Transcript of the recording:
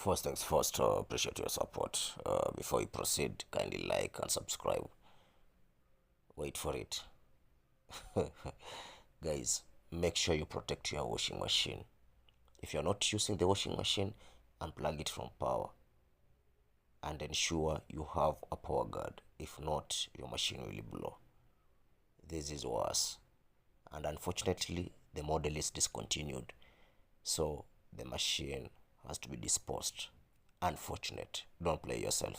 First things first, appreciate your support. Before you proceed, kindly like and subscribe. Wait for it. Guys, make sure you protect your washing machine. If you're not using the washing machine, unplug it from power and ensure you have a power guard. If not, your machine will blow. This is worse. And unfortunately, the model is discontinued. So the machine has to be disposed. Unfortunate. Don't play yourself.